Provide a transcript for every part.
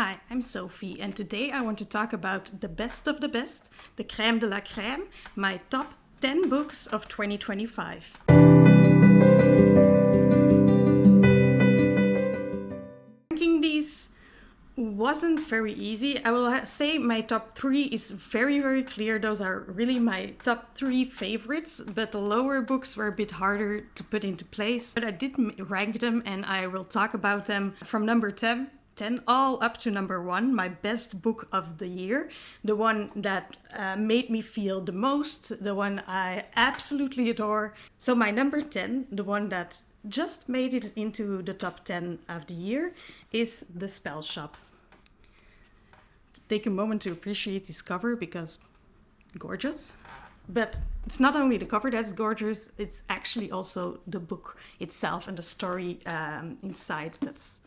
Hi, I'm Sophie, and today I want to talk about the best of the best, the crème de la crème, my top 10 books of 2025. Ranking these wasn't very easy. I will say my top 3 is very clear. Those are really my top 3 favorites, but the lower books were a bit harder to put into place. But I did rank them, and I will talk about them from number 10 all up to number 1, my best book of the year, the one that made me feel the most, the one I absolutely adore. So my number 10, the one that just made it into the top 10 of the year, is The Spellshop. Take a moment to appreciate this cover because gorgeous. But it's not only the cover that's gorgeous, it's actually also the book itself and the story inside that's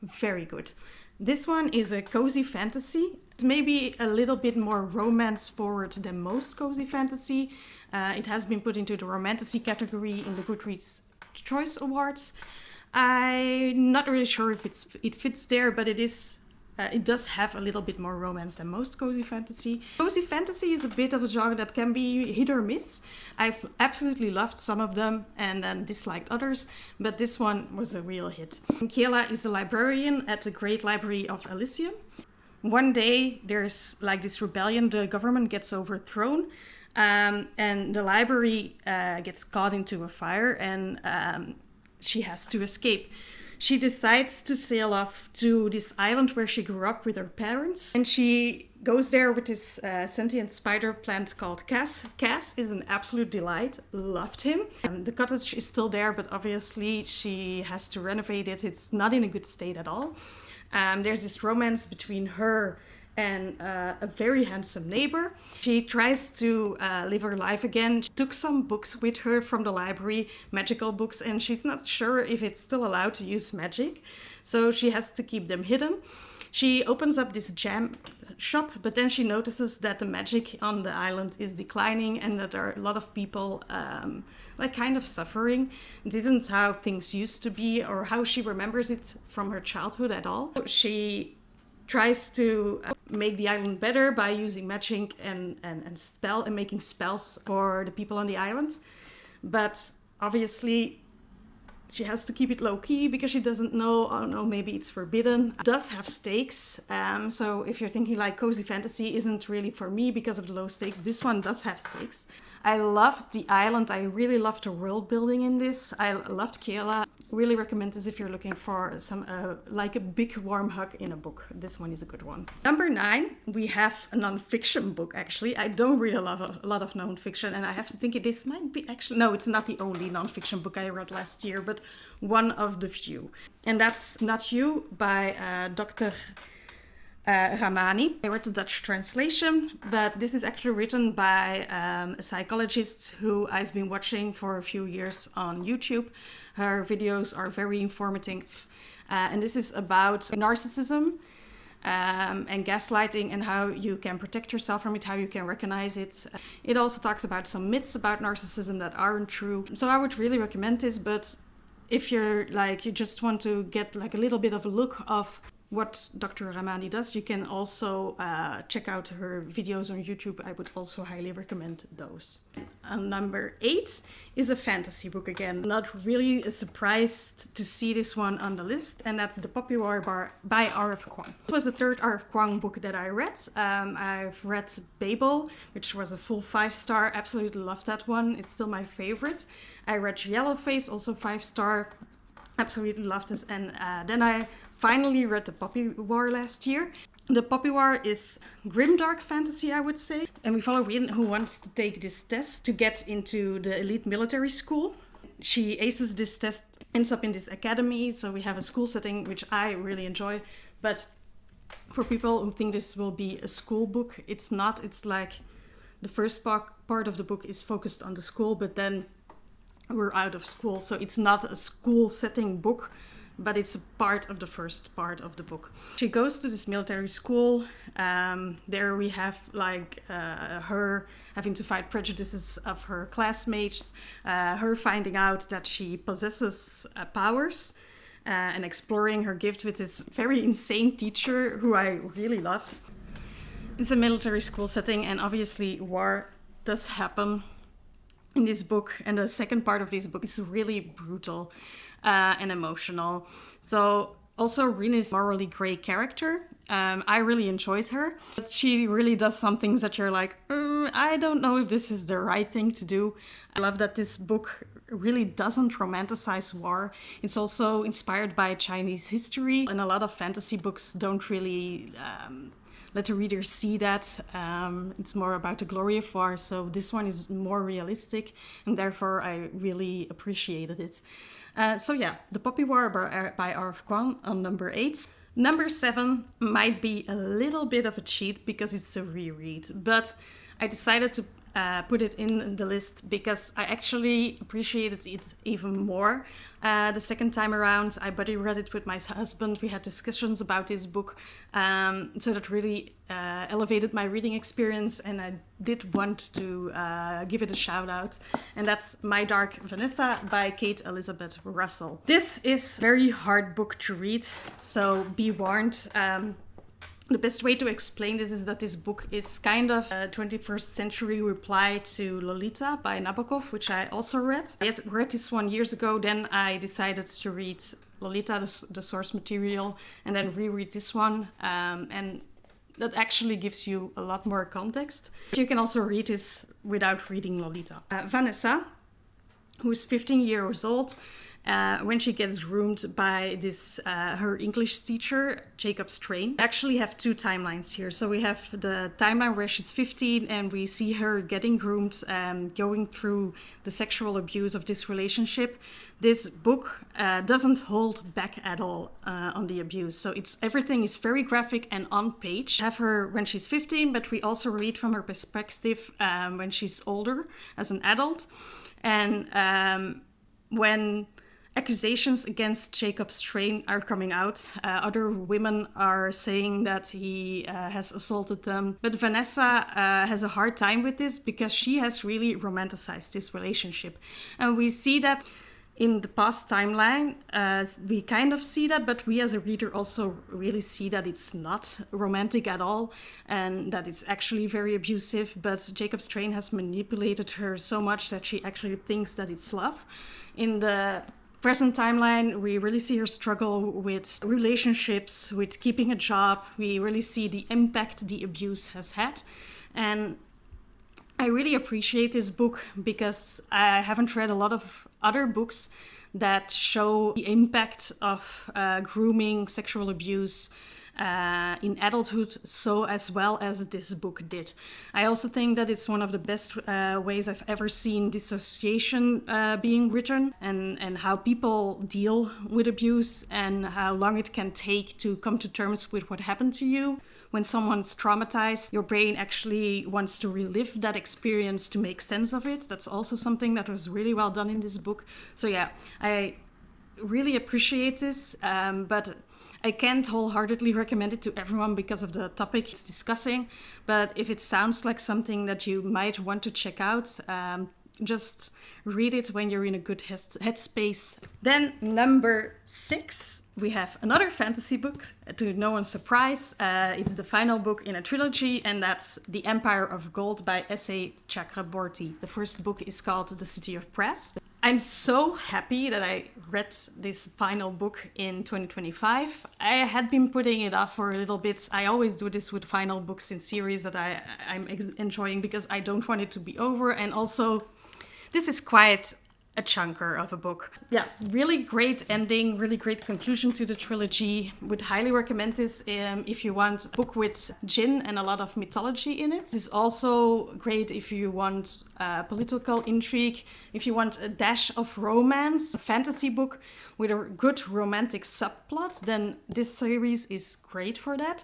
very good. This one is a cozy fantasy. It's maybe a little bit more romance forward than most cozy fantasy. It has been put into the romantasy category in the Goodreads Choice Awards. I'm not really sure if it fits there, but it does have a little bit more romance than most cozy fantasy. Cozy fantasy is a bit of a genre that can be hit or miss. I've absolutely loved some of them and then disliked others, but this one was a real hit. Kiela is a librarian at the Great Library of Elysium. One day there's like this rebellion, the government gets overthrown, and the library gets caught into a fire, and she has to escape. She decides to sail off to this island where she grew up with her parents. And she goes there with this sentient spider plant called Cass. Cass is an absolute delight. Loved him. The cottage is still there, but obviously she has to renovate it. It's not in a good state at all. There's this romance between her and a very handsome neighbor. She tries to live her life again. She took some books with her from the library, magical books, and she's not sure if it's still allowed to use magic, so she has to keep them hidden. She opens up this jam shop, but then she notices that the magic on the island is declining and that there are a lot of people kind of suffering. This isn't how things used to be or how she remembers it from her childhood at all. She tries to make the island better by using magic and making spells for the people on the island. But obviously she has to keep it low-key because she doesn't know, oh no, maybe it's forbidden. It does have stakes, so if you're thinking like cozy fantasy isn't really for me because of the low stakes, this one does have stakes. I loved the island. I really loved the world building in this. I loved Kiela. Really recommend this if you're looking for some like a big warm hug in a book. This one is a good one. Number 9, we have a non-fiction book actually. I don't read a lot of non-fiction, and I have to think this might be actually, no, it's not the only non-fiction book I read last year, but one of the few. And that's Not You by Dr. Ramani. I read the Dutch translation, but this is actually written by a psychologist who I've been watching for a few years on YouTube. Her videos are very informative, and this is about narcissism and gaslighting and how you can protect yourself from it, how you can recognize it. It also talks about some myths about narcissism that aren't true. So I would really recommend this, but if you're you just want to get like a little bit of a look of what Dr. Ramani does, you can also check out her videos on YouTube. I would also highly recommend those. And number 8 is a fantasy book again. Not really surprised to see this one on the list, and that's The Poppy War by R.F. Kuang. It was the third R.F. Kuang book that I read. I've read Babel, which was a full 5-star. Absolutely loved that one. It's still my favorite. I read Yellowface, also 5-star. Absolutely loved this. And then I finally read The Poppy War last year. The Poppy War is grimdark fantasy, I would say. And we follow Reid, who wants to take this test to get into the elite military school. She aces this test, ends up in this academy. So we have a school setting, which I really enjoy. But for people who think this will be a school book, it's not. It's like the first part of the book is focused on the school, but then we're out of school. So it's not a school setting book, but it's a part of the first part of the book. She goes to this military school. There we have her having to fight prejudices of her classmates, her finding out that she possesses powers, and exploring her gift with this very insane teacher who I really loved. It's a military school setting, and obviously war does happen in this book, and the second part of this book is really brutal and emotional. So also Rin is a morally gray character. I really enjoyed her, but she really does some things that you're like, I don't know if this is the right thing to do. I love that this book really doesn't romanticize war. It's also inspired by Chinese history, and a lot of fantasy books don't really let the reader see that. It's more about the glory of war, so this one is more realistic, and therefore I really appreciated it. So yeah, The Poppy War by R.F. Kuang on number 8. Number 7 might be a little bit of a cheat because it's a reread, but I decided to put it in the list because I actually appreciated it even more the second time around. I buddy read it with my husband. We had discussions about this book, so that really elevated my reading experience, and I did want to give it a shout out. And that's My Dark Vanessa by Kate Elizabeth Russell. This is a very hard book to read, so be warned. The best way to explain this is that this book is kind of a 21st century reply to Lolita by Nabokov, which I also read. I had read this one years ago, then I decided to read Lolita, the source material, and then reread this one. And that actually gives you a lot more context. You can also read this without reading Lolita. Vanessa, who is 15 years old, when she gets groomed by this her English teacher, Jacob Strain. We actually have two timelines here. So we have the timeline where she's 15 and we see her getting groomed and going through the sexual abuse of this relationship. This book doesn't hold back at all on the abuse. So everything is very graphic and on page. We have her when she's 15, but we also read from her perspective when she's older as an adult. And when accusations against Jacob Strain are coming out, other women are saying that he has assaulted them. But Vanessa has a hard time with this because she has really romanticized this relationship. And we see that in the past timeline, we kind of see that, but we as a reader also really see that it's not romantic at all and that it's actually very abusive. But Jacob Strain has manipulated her so much that she actually thinks that it's love. In the present timeline, we really see her struggle with relationships, with keeping a job. We really see the impact the abuse has had. And I really appreciate this book because I haven't read a lot of other books that show the impact of grooming, sexual abuse in adulthood, so as well as this book did. I also think that it's one of the best ways I've ever seen dissociation being written, and how people deal with abuse and how long it can take to come to terms with what happened to you. When someone's traumatized, your brain actually wants to relive that experience to make sense of it. That's also something that was really well done in this book. So yeah, I really appreciate this, but I can't wholeheartedly recommend it to everyone because of the topic it's discussing. But if it sounds like something that you might want to check out, just read it when you're in a good headspace. Then number 6, we have another fantasy book, to no one's surprise. It's the final book in a trilogy, and that's The Empire of Gold by S.A. Chakraborty. The first book is called The City of Brass. I'm so happy that I read this final book in 2025. I had been putting it off for a little bit. I always do this with final books in series that I'm enjoying because I don't want it to be over. And also, this is quite a chunker of a book. Yeah, really great ending, really great conclusion to the trilogy. Would highly recommend this if you want a book with djinn and a lot of mythology in it. This is also great if you want political intrigue, if you want a dash of romance, a fantasy book with a good romantic subplot, then this series is great for that.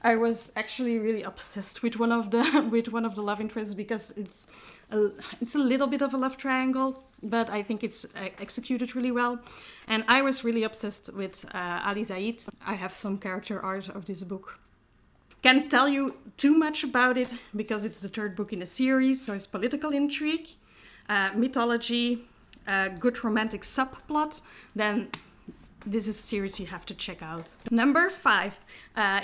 I was actually really obsessed with one of the love interests because it's a little bit of a love triangle, but I think it's executed really well. And I was really obsessed with Ali Zaid. I have some character art of this book. Can't tell you too much about it because it's the third book in a series. So it's political intrigue, mythology, good romantic subplot, then this is a series you have to check out. Number 5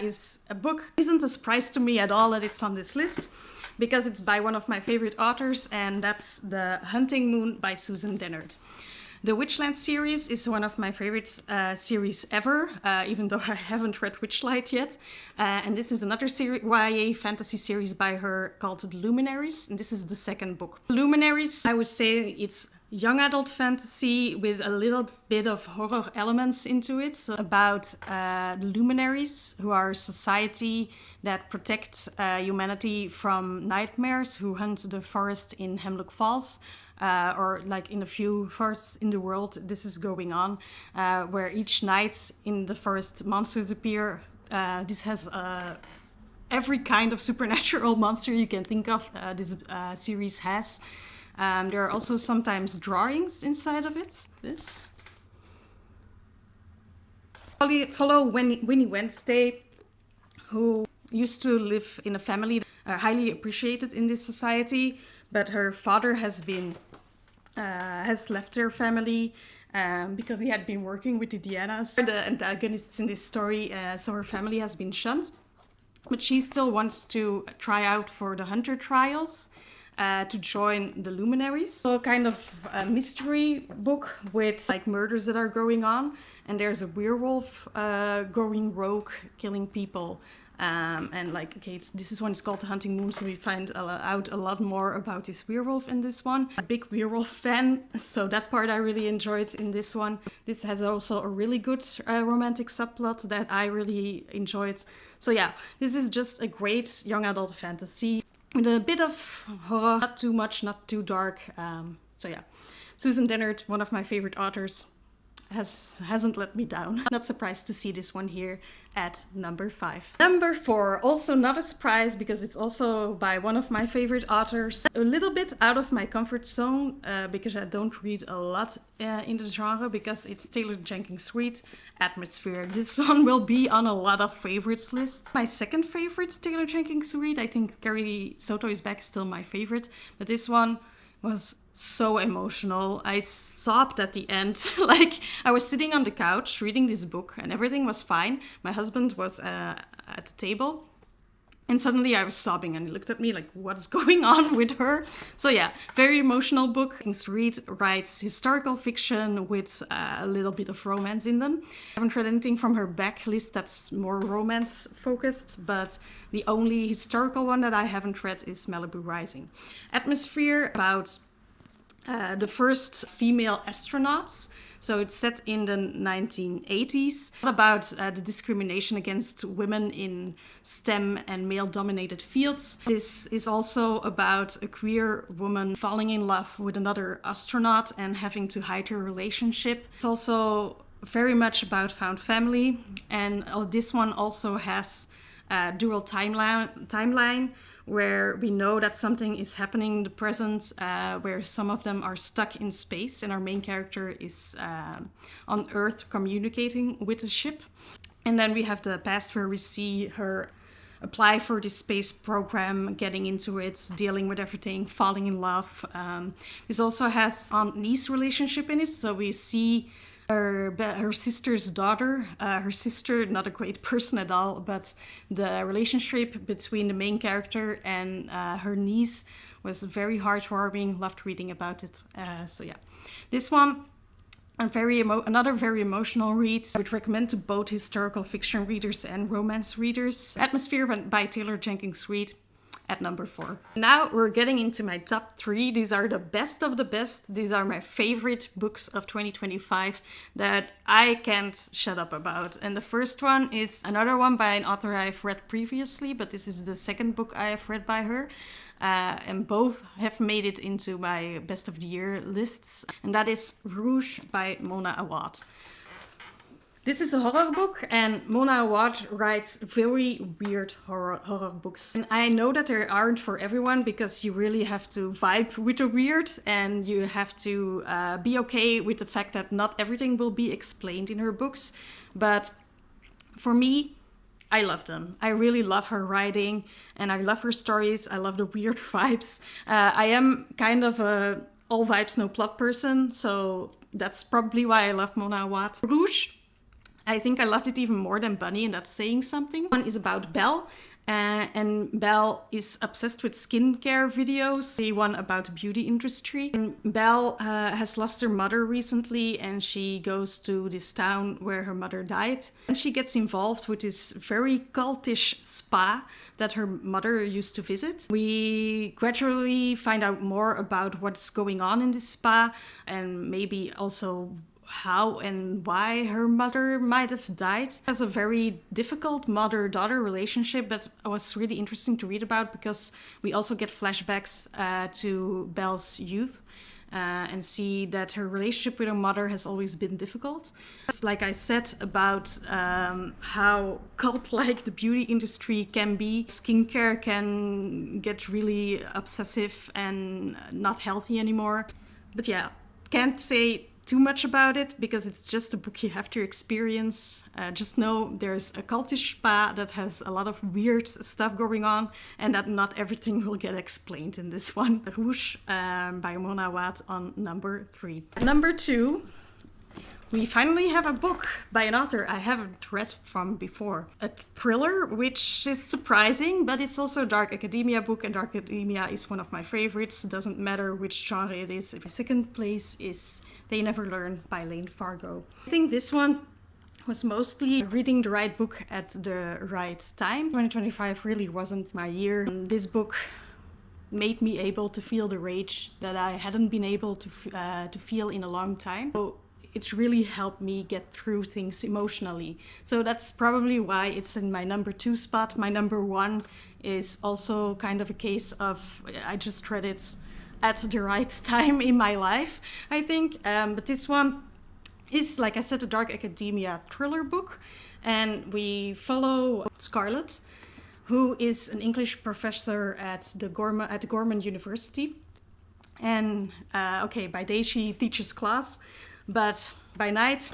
is a book. It isn't a surprise to me at all that it's on this list, because it's by one of my favorite authors, and that's The Hunting Moon by Susan Dennard. The Witchland series is one of my favorite series ever, even though I haven't read Witchlight yet. And this is another YA fantasy series by her called The Luminaries, and this is the second book. Luminaries, I would say it's young adult fantasy with a little bit of horror elements into it. So about luminaries, who are a society that protects humanity from nightmares, who hunt the forest in Hemlock Falls. Or like in a few forests in the world, this is going on, where each night in the forest monsters appear. This has every kind of supernatural monster you can think of. This series has. There are also sometimes drawings inside of it. This. Follow Winnie Wednesday, who used to live in a family highly appreciated in this society, but her father has left her family because he had been working with the Dianas, the antagonists in this story, so her family has been shunned. But she still wants to try out for the Hunter trials to join the Luminaries. So kind of a mystery book with like murders that are going on, and there's a werewolf going rogue, killing people. And like, okay, this one is called The Hunting Moon, so we find out a lot more about this werewolf in this one. A big werewolf fan, so that part I really enjoyed in this one. This has also a really good romantic subplot that I really enjoyed. So yeah, this is just a great young adult fantasy with a bit of horror, not too much, not too dark. So yeah, Susan Dennard, one of my favorite authors, hasn't let me down. Not surprised to see this one here at number 5. Number 4, also not a surprise because it's also by one of my favorite authors. A little bit out of my comfort zone because I don't read a lot in the genre, because it's Taylor Jenkins Reid, Atmosphere. This one will be on a lot of favorites lists. My second favorite Taylor Jenkins Reid, I think Carrie Soto is Back is still my favorite, but this one was so emotional. I sobbed at the end. Like, I was sitting on the couch reading this book and everything was fine. My husband was at the table and suddenly I was sobbing and he looked at me like, what's going on with her? So yeah, very emotional book. Reid writes historical fiction with a little bit of romance in them. I haven't read anything from her back list that's more romance focused, but the only historical one that I haven't read is Malibu Rising. Atmosphere, about the first female astronauts. So it's set in the 1980s, about the discrimination against women in STEM and male-dominated fields. This is also about a queer woman falling in love with another astronaut and having to hide her relationship. It's also very much about found family, and this one also has a dual timeline where we know that something is happening in the present, where some of them are stuck in space and our main character is on Earth communicating with the ship. And then we have the past where we see her apply for this space program, getting into it, dealing with everything, falling in love. This also has aunt-niece relationship in it, so we see her sister's daughter, her sister, not a great person at all, but the relationship between the main character and her niece was very heartwarming. Loved reading about it. So yeah, this one, another very emotional read. I would recommend to both historical fiction readers and romance readers. Atmosphere by Taylor Jenkins Reid at number 4. Now we're getting into my top 3. These are the best of the best. These are my favorite books of 2025 that I can't shut up about. And the first one is another one by an author I've read previously, but this is the second book I have read by her. And both have made it into my best of the year lists. And that is Rouge by Mona Awad. This is a horror book, and Mona Awad writes very weird horror books. And I know that they aren't for everyone, because you really have to vibe with the weird, and you have to be okay with the fact that not everything will be explained in her books. But for me, I love them. I really love her writing, and I love her stories. I love the weird vibes. I am kind of a all vibes, no plot person, so that's probably why I love Mona Awad. Rouge I think I loved it even more than Bunny, and that's saying something. One is about Belle. And Belle is obsessed with skincare videos. The one about the beauty industry. And Belle has lost her mother recently, and she goes to this town where her mother died. And she gets involved with this very cultish spa that her mother used to visit. We gradually find out more about what's going on in this spa, and maybe also how and why her mother might have died. It has a very difficult mother-daughter relationship, but it was really interesting to read about because we also get flashbacks to Belle's youth and see that her relationship with her mother has always been difficult. Like I said about how cult-like the beauty industry can be. Skincare can get really obsessive and not healthy anymore. But yeah, can't say too much about it because it's just a book you have to experience. Just know there's a cultish spa that has a lot of weird stuff going on, and that not everything will get explained in this one. Rouge by Awad on number 3. Number 2, we finally have a book by an author I haven't read from before. A thriller, which is surprising, but it's also a dark academia book, and dark academia is one of my favorites. It doesn't matter which genre it is. The second place is They Never Learn by Layne Fargo. I think this one was mostly reading the right book at the right time. 2025 really wasn't my year. This book made me able to feel the rage that I hadn't been able to feel in a long time. So it really helped me get through things emotionally. So that's probably why it's in my number 2 spot. My number 1 is also kind of a case of I just read it at the right time in my life, I think. But this one is, like I said, a dark academia thriller book. And we follow Scarlett, who is an English professor at the Gorman University. And by day she teaches class, but by night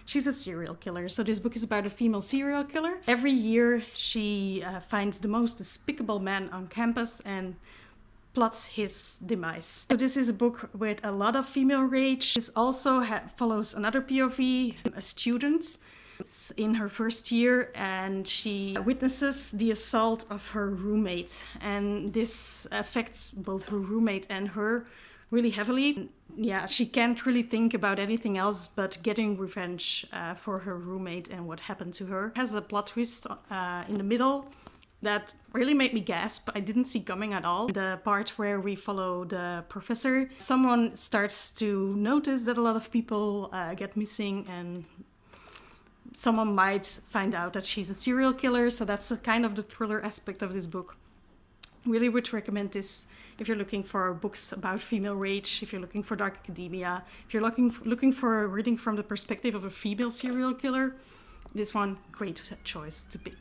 she's a serial killer. So this book is about a female serial killer. Every year she finds the most despicable man on campus and plots his demise. So this is a book with a lot of female rage. This also follows another POV, a student in her first year, and she witnesses the assault of her roommate. And this affects both her roommate and her really heavily. Yeah, she can't really think about anything else but getting revenge for her roommate and what happened to her. It has a plot twist in the middle that really made me gasp. I didn't see coming at all. The part where we follow the professor, someone starts to notice that a lot of people get missing, and someone might find out that she's a serial killer. So that's a kind of the thriller aspect of this book. Really would recommend this if you're looking for books about female rage, if you're looking for dark academia, if you're looking for a reading from the perspective of a female serial killer. This one, great choice to pick.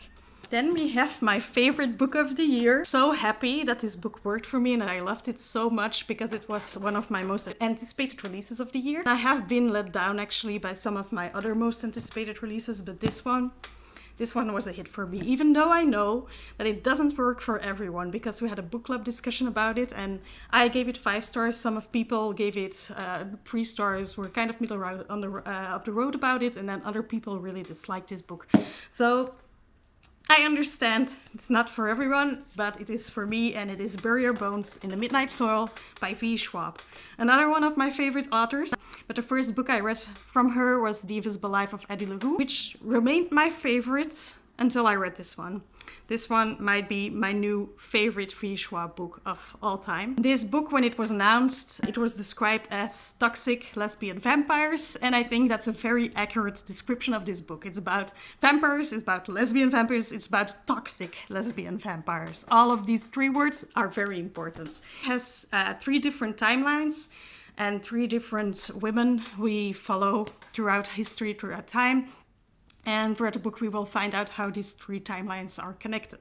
Then we have my favorite book of the year. So happy that this book worked for me and I loved it so much because it was one of my most anticipated releases of the year. I have been let down actually by some of my other most anticipated releases, but this one was a hit for me, even though I know that it doesn't work for everyone, because we had a book club discussion about it and I gave it 5 stars. Some of people gave it 3 stars, were kind of middle of the road about it, and then other people really disliked this book. So I understand it's not for everyone, but it is for me, and it is Bury Your Bones in the Midnight Soil by V. Schwab. Another one of my favorite authors, but the first book I read from her was The Invisible Life of Addie LaRue, which remained my favorite until I read this one. This one might be my new favorite V. Schwab book of all time. This book, when it was announced, it was described as toxic lesbian vampires, and I think that's a very accurate description of this book. It's about vampires, it's about lesbian vampires, it's about toxic lesbian vampires. All of these 3 words are very important. It has 3 different timelines and 3 different women we follow throughout history, throughout time. And throughout the book, we will find out how these 3 timelines are connected.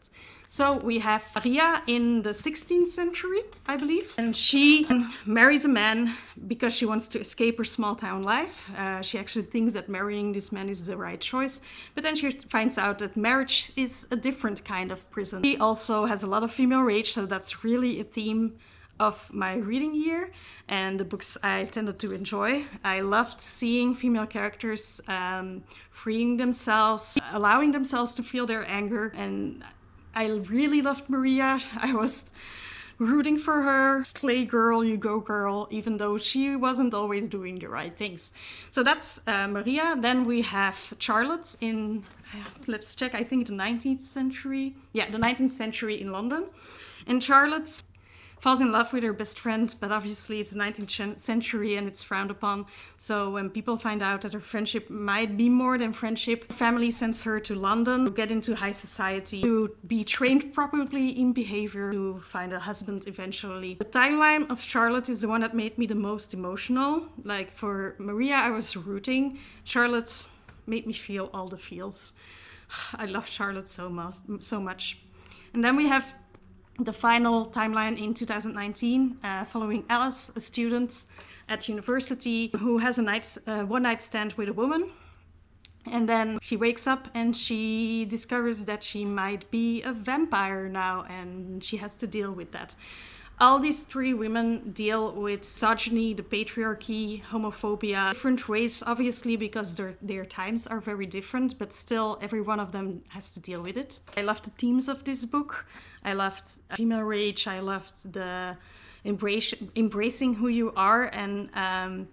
So we have Maria in the 16th century, I believe. And she marries a man because she wants to escape her small town life. She actually thinks that marrying this man is the right choice. But then she finds out that marriage is a different kind of prison. She also has a lot of female rage, so that's really a theme of my reading year and the books I tended to enjoy. I loved seeing female characters freeing themselves, allowing themselves to feel their anger, and I really loved Maria. I was rooting for her. Slay girl, you go girl, even though she wasn't always doing the right things. So that's Maria. Then we have Charlotte in, let's check, I think the 19th century. Yeah, the 19th century in London. And Charlotte falls in love with her best friend, but obviously it's the 19th century and it's frowned upon. So when people find out that her friendship might be more than friendship, family sends her to London to get into high society, to be trained properly in behavior, to find a husband eventually. The timeline of Charlotte is the one that made me the most emotional. Like for Maria, I was rooting. Charlotte made me feel all the feels. I love Charlotte so much. And then we have the final timeline in 2019, following Alice, a student at university who has a one-night stand with a woman. And then she wakes up and she discovers that she might be a vampire now, and she has to deal with that. All these three women deal with misogyny, the patriarchy, homophobia, different ways, obviously, because their times are very different, but still every one of them has to deal with it. I loved the themes of this book. I loved female rage. I loved the embracing who you are, and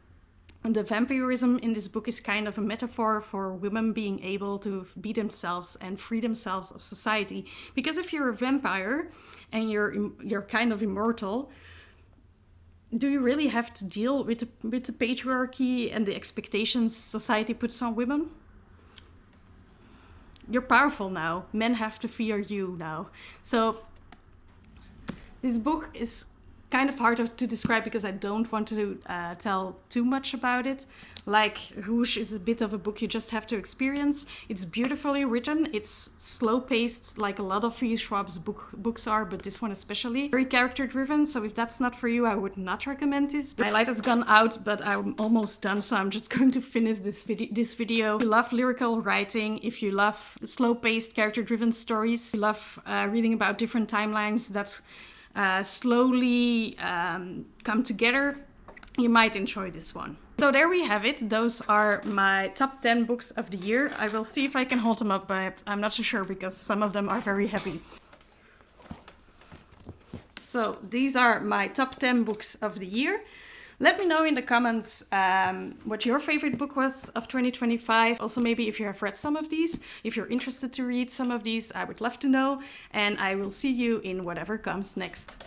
the vampirism in this book is kind of a metaphor for women being able to be themselves and free themselves of society. Because if you're a vampire and you're kind of immortal, do you really have to deal with the patriarchy and the expectations society puts on women? You're powerful now. Men have to fear you now. So this book is kind of hard to describe because I don't want to tell too much about it. Like Rouge is a bit of a book you just have to experience. It's beautifully written. It's slow-paced like a lot of Schwab's books are, but this one especially. Very character-driven, so if that's not for you, I would not recommend this. My light has gone out, but I'm almost done, so I'm just going to finish this video. If you love lyrical writing, if you love slow-paced, character-driven stories, if you love reading about different timelines that slowly come together, you might enjoy this one. So there we have it. Those are my top 10 books of the year. I will see if I can hold them up, but I'm not so sure because some of them are very heavy. So these are my top 10 books of the year. Let me know in the comments what your favorite book was of 2025. Also, maybe if you have read some of these, if you're interested to read some of these, I would love to know. And I will see you in whatever comes next.